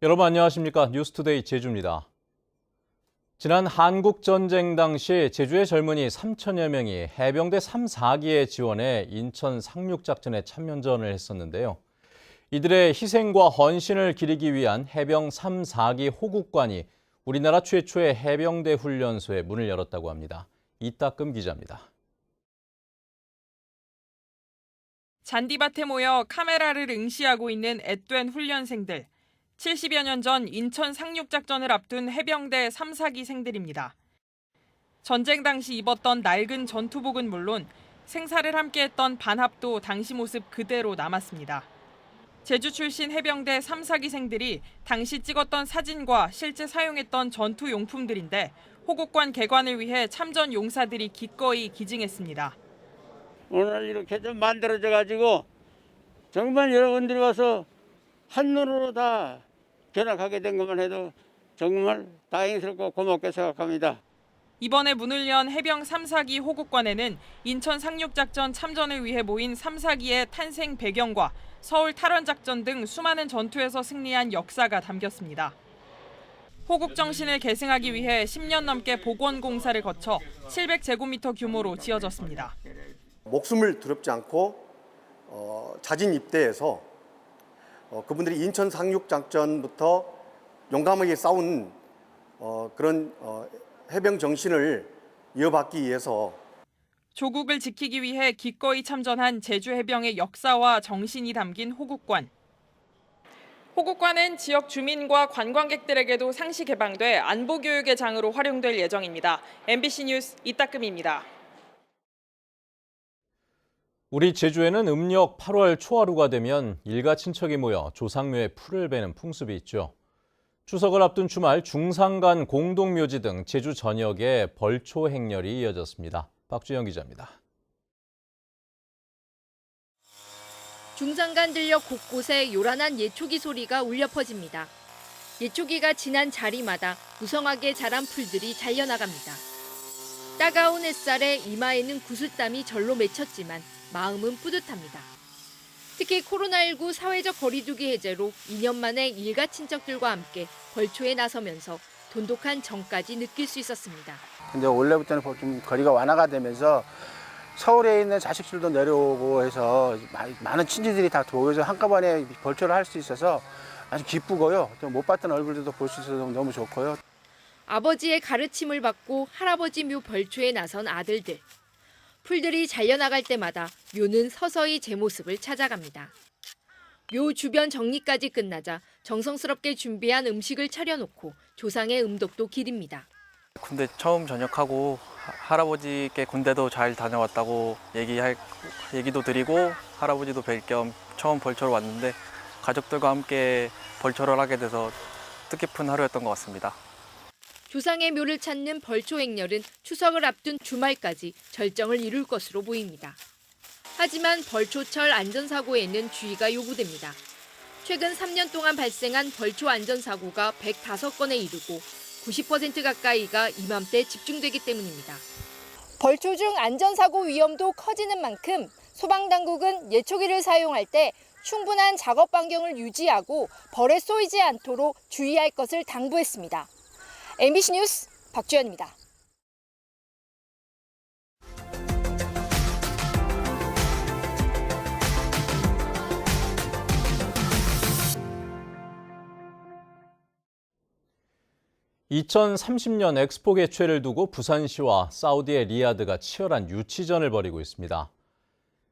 여러분 안녕하십니까? 뉴스투데이 제주입니다. 지난 한국전쟁 당시 제주의 젊은이 3천여 명이 해병대 3, 4기에 지원해 인천 상륙작전에 참전을 했었는데요. 이들의 희생과 헌신을 기리기 위한 해병 3, 4기 호국관이 우리나라 최초의 해병대 훈련소에 문을 열었다고 합니다. 이따금 기자입니다. 잔디밭에 모여 카메라를 응시하고 있는 앳된 훈련생들. 70여 년 전 인천 상륙작전을 앞둔 해병대 3, 4기생들입니다. 전쟁 당시 입었던 낡은 전투복은 물론 생사를 함께했던 반합도 당시 모습 그대로 남았습니다. 제주 출신 해병대 3, 4기생들이 당시 찍었던 사진과 실제 사용했던 전투용품들인데 호국관 개관을 위해 참전 용사들이 기꺼이 기증했습니다. 오늘 이렇게 좀 만들어져가지고 정말 여러분들이 와서 한눈으로 다 견학하게 된 것만 해도 정말 다행스럽고 고맙게 생각합니다. 이번에 문을 연 해병 3, 4기 호국관에는 인천 상륙작전 참전을 위해 모인 3, 4기의 탄생 배경과 서울 탈원작전 등 수많은 전투에서 승리한 역사가 담겼습니다. 호국 정신을 계승하기 위해 10년 넘게 복원 공사를 거쳐 700제곱미터 규모로 지어졌습니다. 목숨을 두렵지 않고 자진 입대해서 그분들이 인천 상륙작전부터 용감하게 싸운 그런 해병 정신을 이어받기 위해서 조국을 지키기 위해 기꺼이 참전한 제주 해병의 역사와 정신이 담긴 호국관. 호국관은 지역 주민과 관광객들에게도 상시 개방돼 안보교육의 장으로 활용될 예정입니다. MBC 뉴스 이따금입니다. 우리 제주에는 음력 8월 초하루가 되면 일가 친척이 모여 조상묘에 풀을 베는 풍습이 있죠. 추석을 앞둔 주말 중산간 공동묘지 등 제주 전역에 벌초 행렬이 이어졌습니다. 박주영 기자입니다. 중산간 들녘 곳곳에 요란한 예초기 소리가 울려 퍼집니다. 예초기가 지난 자리마다 무성하게 자란 풀들이 잘려나갑니다. 따가운 햇살에 이마에는 구슬땀이 절로 맺혔지만 마음은 뿌듯합니다. 특히 코로나19 사회적 거리두기 해제로 2년 만에 일가 친척들과 함께 벌초에 나서면서 돈독한 정까지 느낄 수 있었습니다. 근데 원래부터는 좀 거리가 완화가 되면서 서울에 있는 자식들도 내려오고 해서 많은 친지들이 다 모여서 한꺼번에 벌초를 할 수 있어서 아주 기쁘고요. 또 못 봤던 얼굴들도 볼 수 있어서 너무 좋고요. 아버지의 가르침을 받고 할아버지 묘 벌초에 나선 아들들. 풀들이 잘려나갈 때마다 묘는 서서히 제 모습을 찾아갑니다. 묘 주변 정리까지 끝나자 정성스럽게 준비한 음식을 차려놓고 조상의 음덕도 기립니다. 군대 처음 전역하고 할아버지께 군대도 잘 다녀왔다고 얘기도 드리고 할아버지도 뵐 겸 처음 벌초를 왔는데 가족들과 함께 벌초를 하게 돼서 뜻깊은 하루였던 것 같습니다. 조상의 묘를 찾는 벌초 행렬은 추석을 앞둔 주말까지 절정을 이룰 것으로 보입니다. 하지만 벌초철 안전사고에는 주의가 요구됩니다. 최근 3년 동안 발생한 벌초 안전사고가 105건에 이르고 90% 가까이가 이맘때 집중되기 때문입니다. 벌초 중 안전사고 위험도 커지는 만큼 소방당국은 예초기를 사용할 때 충분한 작업 반경을 유지하고 벌에 쏘이지 않도록 주의할 것을 당부했습니다. MBC 뉴스 박주연입니다. (2030년) 엑스포 개최를 두고 부산시와 사우디의 리야드가 치열한 유치전을 벌이고 있습니다.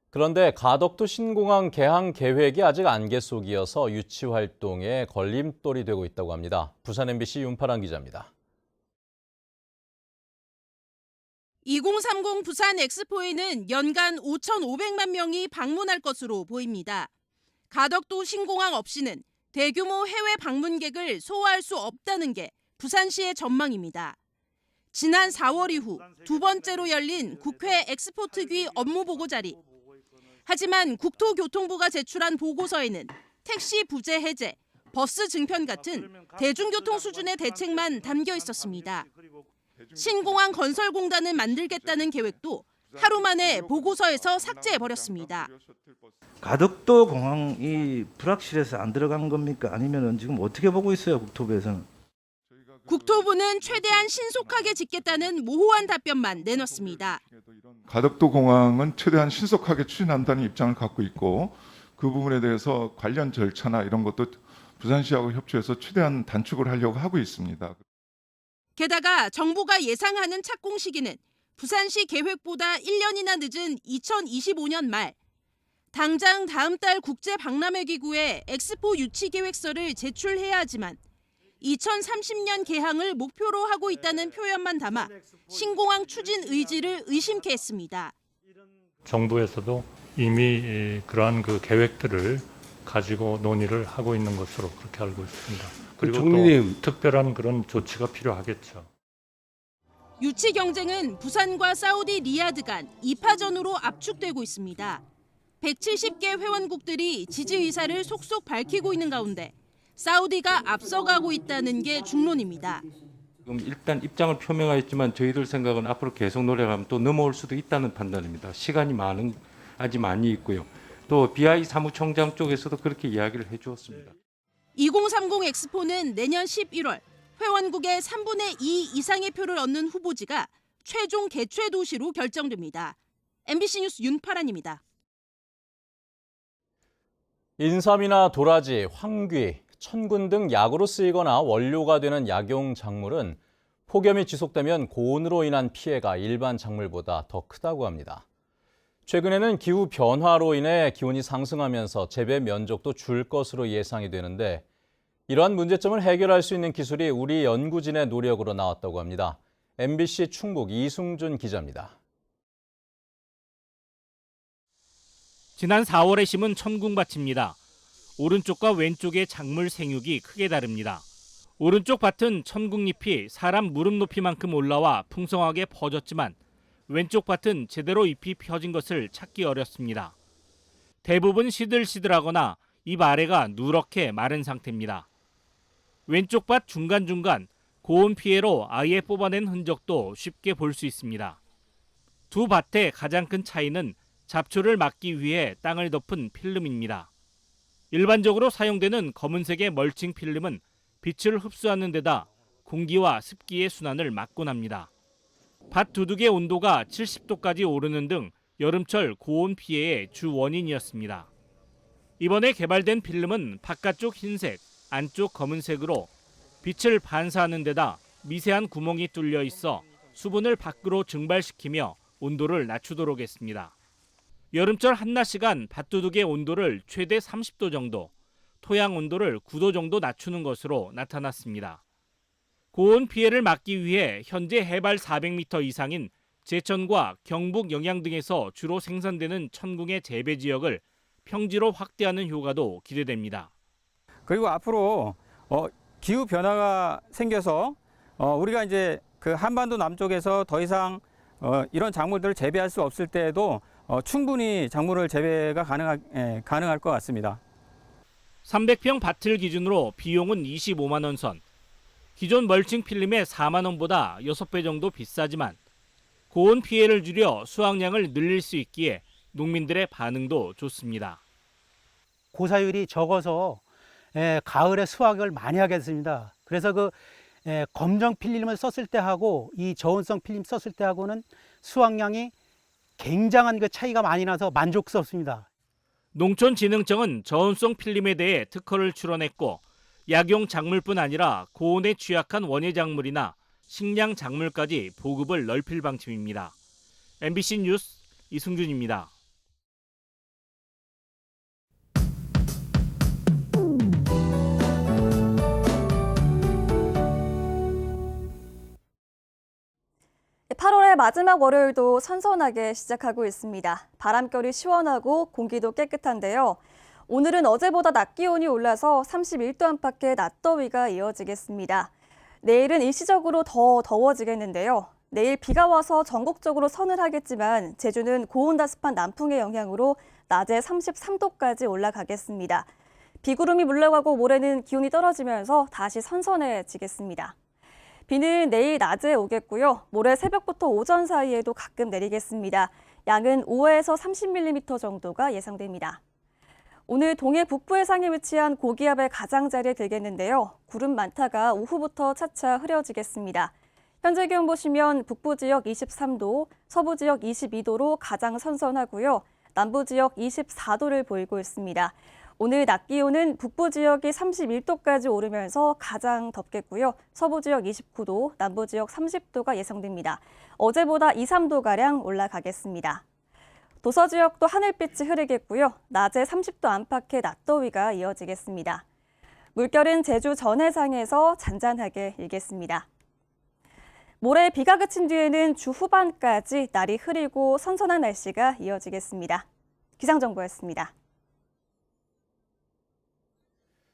그런데 가덕도 신공항 개항 계획이 아직 안개 속이어서 유치 활동에 걸림돌이 되고 있다고 합니다. 부산 MBC 윤파란 기자입니다. 2030 부산 엑스포에는 연간 5,500만 명이 방문할 것으로 보입니다. 가덕도 신공항 없이는 대규모 해외 방문객을 소화할 수 없다는 게 부산시의 전망입니다. 지난 4월 이후 두 번째로 열린 국회 엑스포 특위 업무보고 자리. 하지만 국토교통부가 제출한 보고서에는 택시 부재 해제, 버스 증편 같은 대중교통 수준의 대책만 담겨 있었습니다. 신공항 건설공단을 만들겠다는 계획도 하루 만에 보고서에서 삭제해버렸습니다. 가덕도 공항이 불확실해서 안 들어간 겁니까? 아니면 지금 어떻게 보고 있어요, 국토부에서는? 국토부는 최대한 신속하게 짓겠다는 모호한 답변만 내놨습니다. 가덕도 공항은 최대한 신속하게 추진한다는 입장을 갖고 있고 그 부분에 대해서 관련 절차나 이런 것도 부산시하고 협조해서 최대한 단축을 하려고 하고 있습니다. 게다가 정부가 예상하는 착공 시기는 부산시 계획보다 1년이나 늦은 2025년 말. 당장 다음 달 국제 박람회 기구에 엑스포 유치 계획서를 제출해야 하지만 2030년 개항을 목표로 하고 있다는 표현만 담아 신공항 추진 의지를 의심케 했습니다. 정부에서도 이미 그러한 그 계획들을 가지고 논의를 하고 있는 것으로 그렇게 알고 있습니다. 그리고 또 특별한 그런 조치가 필요하겠죠. 유치 경쟁은 부산과 사우디 리야드 간 2파전으로 압축되고 있습니다. 170개 회원국들이 지지 의사를 속속 밝히고 있는 가운데 사우디가 앞서가고 있다는 게 중론입니다. 지금 일단 입장을 표명하였지만 저희들 생각은 앞으로 계속 노력하면 또 넘어올 수도 있다는 판단입니다. 시간이 아직 많이 있고요. 또 BI 사무총장 쪽에서도 그렇게 이야기를 해주었습니다. 2030 엑스포는 내년 11월 회원국의 3분의 2 이상의 표를 얻는 후보지가 최종 개최 도시로 결정됩니다. MBC 뉴스 윤파란입니다. 인삼이나 도라지, 황귀, 천군 등 약으로 쓰이거나 원료가 되는 약용 작물은 폭염이 지속되면 고온으로 인한 피해가 일반 작물보다 더 크다고 합니다. 최근에는 기후 변화로 인해 기온이 상승하면서 재배 면적도 줄 것으로 예상이 되는데 이러한 문제점을 해결할 수 있는 기술이 우리 연구진의 노력으로 나왔다고 합니다. MBC 충북 이승준 기자입니다. 지난 4월에 심은 천궁밭입니다. 오른쪽과 왼쪽의 작물 생육이 크게 다릅니다. 오른쪽 밭은 천궁잎이 사람 무릎 높이만큼 올라와 풍성하게 퍼졌지만 왼쪽 밭은 제대로 잎이 펴진 것을 찾기 어렵습니다. 대부분 시들시들하거나 잎 아래가 누렇게 마른 상태입니다. 왼쪽 밭 중간중간 고온 피해로 아예 뽑아낸 흔적도 쉽게 볼 수 있습니다. 두 밭의 가장 큰 차이는 잡초를 막기 위해 땅을 덮은 필름입니다. 일반적으로 사용되는 검은색의 멀칭 필름은 빛을 흡수하는 데다 공기와 습기의 순환을 막곤 합니다. 밭 두둑의 온도가 70도까지 오르는 등 여름철 고온 피해의 주 원인이었습니다. 이번에 개발된 필름은 바깥쪽 흰색, 안쪽 검은색으로 빛을 반사하는 데다 미세한 구멍이 뚫려 있어 수분을 밖으로 증발시키며 온도를 낮추도록 했습니다. 여름철 한낮 시간 밭두둑의 온도를 최대 30도 정도, 토양 온도를 9도 정도 낮추는 것으로 나타났습니다. 고온 피해를 막기 위해 현재 해발 400m 이상인 제천과 경북 영양 등에서 주로 생산되는 천궁의 재배 지역을 평지로 확대하는 효과도 기대됩니다. 그리고 앞으로 기후 변화가 생겨서 우리가 이제 그 한반도 남쪽에서 더 이상 이런 작물들을 재배할 수 없을 때에도 충분히 작물을 재배가 가능할 것 같습니다. 300평 밭을 기준으로 비용은 25만 원 선. 기존 멀칭 필름의 4만 원보다 6배 정도 비싸지만 고온 피해를 줄여 수확량을 늘릴 수 있기에 농민들의 반응도 좋습니다. 고사율이 적어서 가을에 수확을 많이 하겠습니다. 그래서 검정 필름을 썼을 때하고 이 저온성 필름 썼을 때하고는 수확량이 굉장한 차이가 많이 나서 만족스럽습니다. 농촌진흥청은 저온성 필름에 대해 특허를 출원했고 약용 작물뿐 아니라 고온에 취약한 원예 작물이나 식량 작물까지 보급을 넓힐 방침입니다. MBC 뉴스 이승준입니다. 네, 8월의 마지막 월요일도 선선하게 시작하고 있습니다. 바람결이 시원하고 공기도 깨끗한데요. 오늘은 어제보다 낮 기온이 올라서 31도 안팎의 낮더위가 이어지겠습니다. 내일은 일시적으로 더 더워지겠는데요. 내일 비가 와서 전국적으로 서늘하겠지만 제주는 고온다습한 남풍의 영향으로 낮에 33도까지 올라가겠습니다. 비구름이 물러가고 모레는 기온이 떨어지면서 다시 선선해지겠습니다. 비는 내일 낮에 오겠고요. 모레 새벽부터 오전 사이에도 가끔 내리겠습니다. 양은 5에서 30mm 정도가 예상됩니다. 오늘 동해 북부 해상에 위치한 고기압의 가장자리에 들겠는데요. 구름 많다가 오후부터 차차 흐려지겠습니다. 현재 기온 보시면 북부 지역 23도, 서부 지역 22도로 가장 선선하고요. 남부 지역 24도를 보이고 있습니다. 오늘 낮 기온은 북부 지역이 31도까지 오르면서 가장 덥겠고요. 서부 지역 29도, 남부 지역 30도가 예상됩니다. 어제보다 2, 3도가량 올라가겠습니다. 도서 지역도 하늘빛이 흐리겠고요. 낮에 30도 안팎의 낮더위가 이어지겠습니다. 물결은 제주 전해상에서 잔잔하게 일겠습니다. 모레 비가 그친 뒤에는 주 후반까지 날이 흐리고 선선한 날씨가 이어지겠습니다. 기상정보였습니다.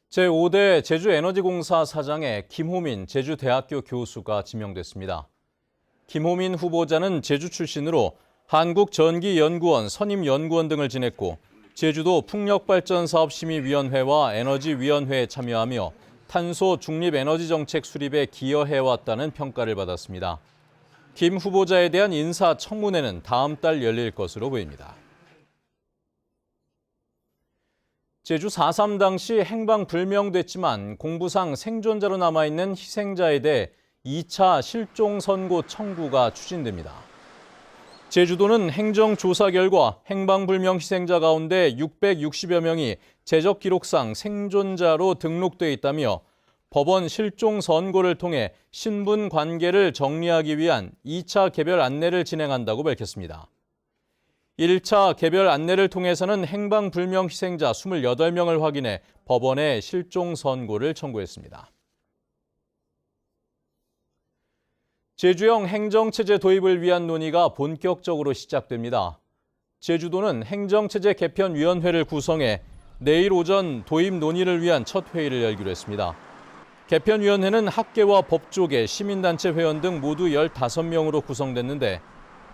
제5대 제주에너지공사 사장에 김호민 제주대학교 교수가 지명됐습니다. 김호민 후보자는 제주 출신으로 한국전기연구원 선임연구원 등을 지냈고 제주도 풍력발전사업심의위원회와 에너지위원회에 참여하며 탄소 중립에너지정책 수립에 기여해왔다는 평가를 받았습니다. 김 후보자에 대한 인사청문회는 다음 달 열릴 것으로 보입니다. 제주 4.3 당시 행방불명됐지만 공부상 생존자로 남아있는 희생자에 대해 2차 실종 선고 청구가 추진됩니다. 제주도는 행정조사 결과 행방불명 희생자 가운데 660여 명이 재적기록상 생존자로 등록돼 있다며 법원 실종 선고를 통해 신분 관계를 정리하기 위한 2차 개별 안내를 진행한다고 밝혔습니다. 1차 개별 안내를 통해서는 행방불명 희생자 28명을 확인해 법원에 실종 선고를 청구했습니다. 제주형 행정체제 도입을 위한 논의가 본격적으로 시작됩니다. 제주도는 행정체제 개편위원회를 구성해 내일 오전 도입 논의를 위한 첫 회의를 열기로 했습니다. 개편위원회는 학계와 법조계, 시민단체 회원 등 모두 15명으로 구성됐는데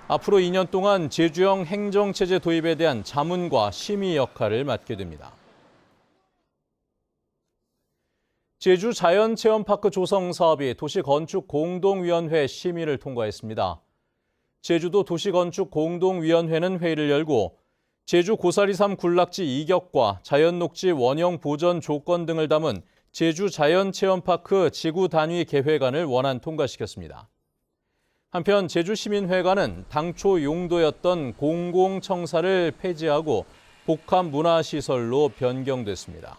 앞으로 2년 동안 제주형 행정체제 도입에 대한 자문과 심의 역할을 맡게 됩니다. 제주 자연체험파크 조성 사업이 도시건축공동위원회 심의를 통과했습니다. 제주도 도시건축공동위원회는 회의를 열고 제주 고사리섬 군락지 이격과 자연녹지 원형 보전 조건 등을 담은 제주 자연체험파크 지구 단위 계획안을 원안 통과시켰습니다. 한편 제주시민회관은 당초 용도였던 공공청사를 폐지하고 복합문화시설로 변경됐습니다.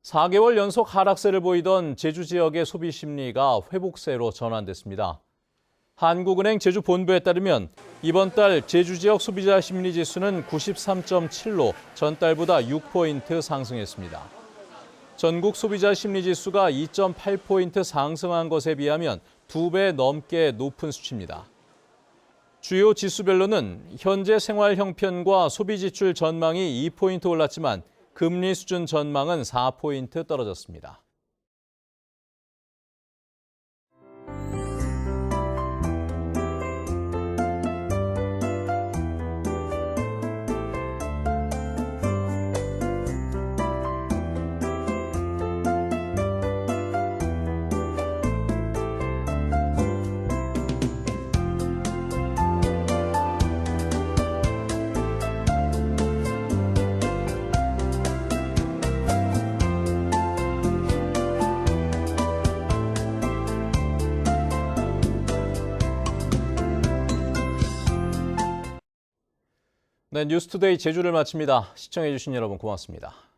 4개월 연속 하락세를 보이던 제주 지역의 소비 심리가 회복세로 전환됐습니다. 한국은행 제주본부에 따르면 이번 달 제주 지역 소비자 심리지수는 93.7로 전달보다 6포인트 상승했습니다. 전국 소비자 심리지수가 2.8포인트 상승한 것에 비하면 2배 넘게 높은 수치입니다. 주요 지수별로는 현재 생활 형편과 소비 지출 전망이 2포인트 올랐지만 금리 수준 전망은 4포인트 떨어졌습니다. 네, 뉴스투데이 제주를 마칩니다. 시청해주신 여러분 고맙습니다.